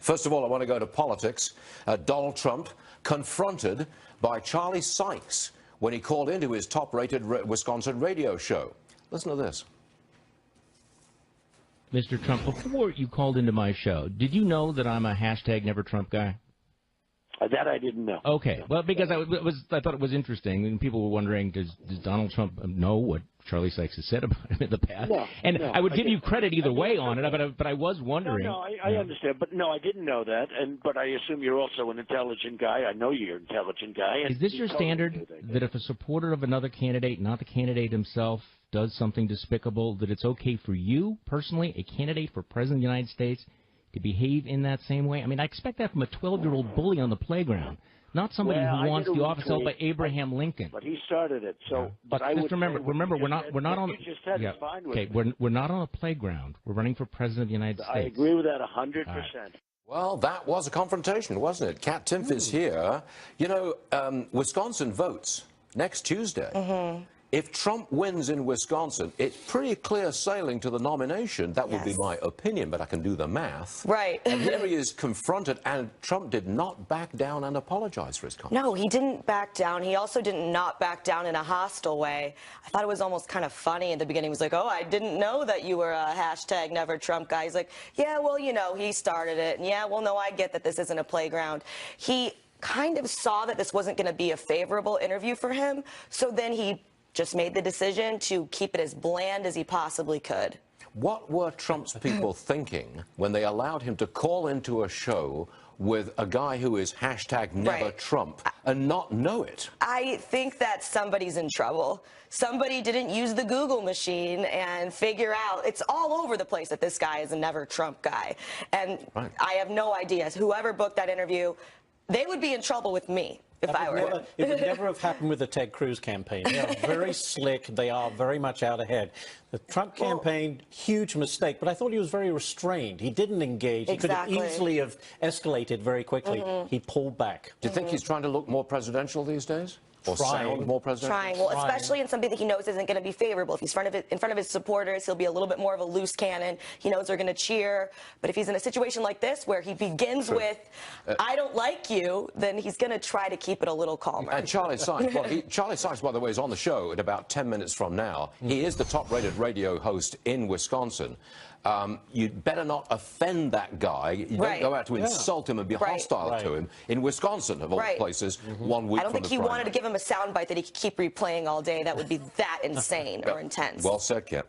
First of all, I want to go to politics. Donald Trump confronted by Charlie Sykes when he called into his top-rated Wisconsin radio show. Listen to this. Mr. Trump, before you called into my show, did you know that I'm a hashtag Never Trump guy? That I didn't know. Okay, well, because I thought it was interesting, and people were wondering, does Donald Trump know what Charlie Sykes has said about him in the past? No, I would give you credit either way on it, but I was wondering. I understand, but no, I didn't know that, but I assume you're also an intelligent guy. I know you're an intelligent guy. Is this your standard, that if a supporter of another candidate, not the candidate himself, does something despicable, that it's okay for you, personally, a candidate for President of the United States, to behave in that same way? I mean, I expect that from a 12-year-old bully on the playground, not somebody who wants the office held by Abraham Lincoln. But he started it, so. Yeah. But just remember, we're not on. Yeah. Okay, we're not on a playground. We're running for president of the United States. I agree with that 100%. Right. Well, that was a confrontation, wasn't it? Kat Timpf is here. You know, Wisconsin votes next Tuesday. Mm-hmm. If Trump wins in Wisconsin, it's pretty clear sailing to the nomination. That would be my opinion, but I can do the math. Right. And here he is confronted, and Trump did not back down and apologize for his comments. No, he didn't back down. He also did not back down in a hostile way. I thought it was almost kind of funny in the beginning. He was like, oh, I didn't know that you were a hashtag Never Trump guy. He's like, yeah, well, you know, he started it. And yeah, well, no, I get that this isn't a playground. He kind of saw that this wasn't going to be a favorable interview for him, so then he just made the decision to keep it as bland as he possibly could. What were Trump's people thinking when they allowed him to call into a show with a guy who is hashtag Never Trump and not know it? I think that somebody's in trouble. Somebody didn't use the Google machine and figure out, it's all over the place that this guy is a Never Trump guy. And I have no idea. Whoever booked that interview, they would be in trouble with me. It would never have happened with the Ted Cruz campaign. They are very slick. They are very much out ahead. The Trump campaign, huge mistake, but I thought he was very restrained. He didn't engage. He could have easily have escalated very quickly. He pulled back. Do you think he's trying to look more presidential these days? Or sound more presidential? Trying. Well, especially in something that he knows isn't going to be favorable. If he's in front of his supporters, he'll be a little bit more of a loose cannon. He knows they're going to cheer. But if he's in a situation like this where he begins with, I don't like you, then he's going to try to keep it a little calmer. And Charlie Sykes, well, Charlie Sykes, by the way, is on the show in about 10 minutes from now. He is the top-rated radio host in Wisconsin. You'd better not offend that guy. You don't go out to insult him and be hostile to him in Wisconsin, of all places, 1 week from the I don't think he wanted to give him a soundbite that he could keep replaying all day. That would be that insane or intense. Well said, Kip.